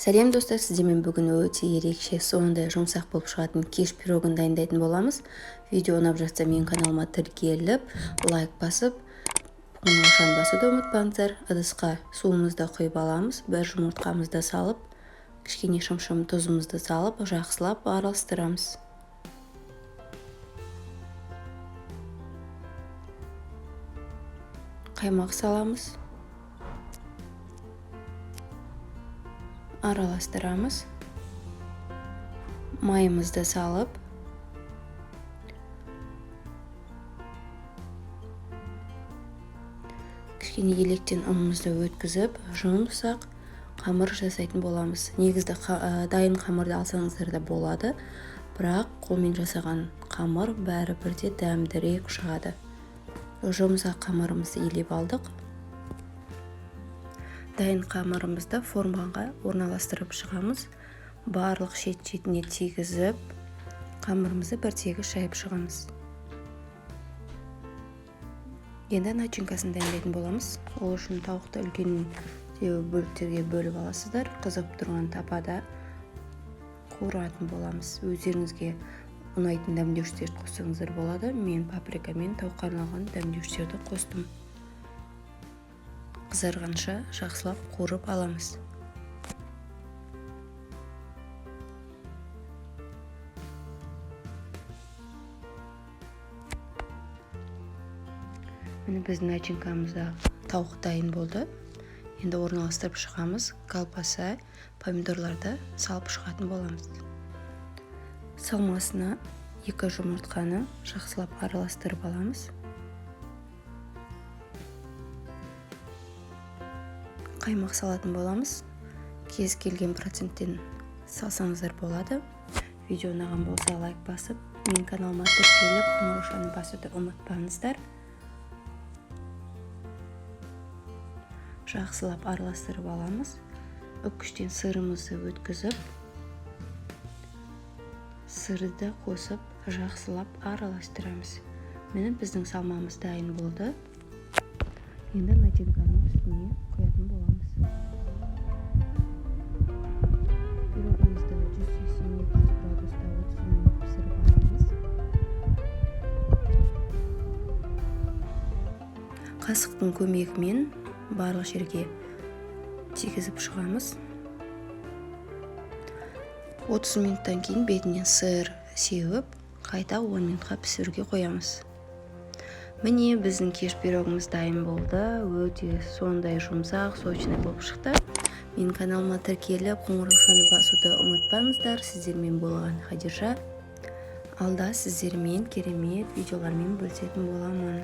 Сәлем достар, сіздермен бүгін өте ерекше, сондай жұмсақ болып шығатын кеш пирогын дайындайтын боламыз. Видео ұнап жатса менің каналыма тіркеліп, лайк басып, қоңыраушаны басуды ұмытпаңыздар. Ыдысқа суымызды құйып аламыз, бір жұмыртқамызды салып, кішкене шымшым тұзымызды салып, жақсылап араластырамыз. Қаймақ саламыз. Араластырамыз. Майымызды салып, кішкене електен ұнымызды өткізіп, жұмсақ қамыр жасайтын боламыз. Негізді дайын қамырды алсаңыздар да болады, бірақ қолмен жасаған қамыр бәрі бірде дәмдірек шығады. Жұмсақ қамырымызды елеп алдық. Дайын қамырымызды формаға орналастырып шығамыз. Барлық шет-шетіне тигізіп, қамырымызды бір тегіс шайып шығамыз. Енді начинкасын дайындайтын боламыз. Ол үшін тауықты үлкен бөліктерге бөліп аласыздар. Қызып тұрған тапада қуыратын боламыз. Өздеріңізге ұнайтын дәмдеуіштерді қоссаңыздар болады. Мен паприка мен тауыққа арналған дәмдеуіштерді қостым. Қызарғанша жақсылап қуырып аламыз. Міне біздің начинкамызда тауық дайын болды. Енді орналастырып шығамыз. Колбаса, помидорларды салып шығатын боламыз. Салмасына 2 жұмыртқаны жақсылап араластырып аламыз. Қаймақ салатын боламыз. Кез келген проценттен салсаңыздар болады. Видео ұнаған болса лайк басып, менің каналыма тіркеліп, қоңыраушаны басуды ұмытпаңыздар. Жақсылап араластырып аламыз. Үккіштен сырымызды өткізіп, сырды қосып, жақсылап араластырамыз. Міне біздің салмамыз дайын болды. Енді начинканың үстіне қоятын боламыз. Пирогымызды 180 градуста 30 минут пісіріп аламыз. Қасықтың көмегімен барлық жерге тигізіп шығамыз. 30 минуттан кейін бетінен сыр сеуіп, қайта 10 минутқа пісіруге қоямыз. Міне біздің кеш пирогымыз дайын болды. Өте сондай жұмсақ, сочный болып шықты. Менің каналыма тіркеліп, қоңыраушаны басуды ұмытпаңыздар. Сіздермен болған Хадижа. Алда сіздермен керемет видеолармен бөлісетін боламын.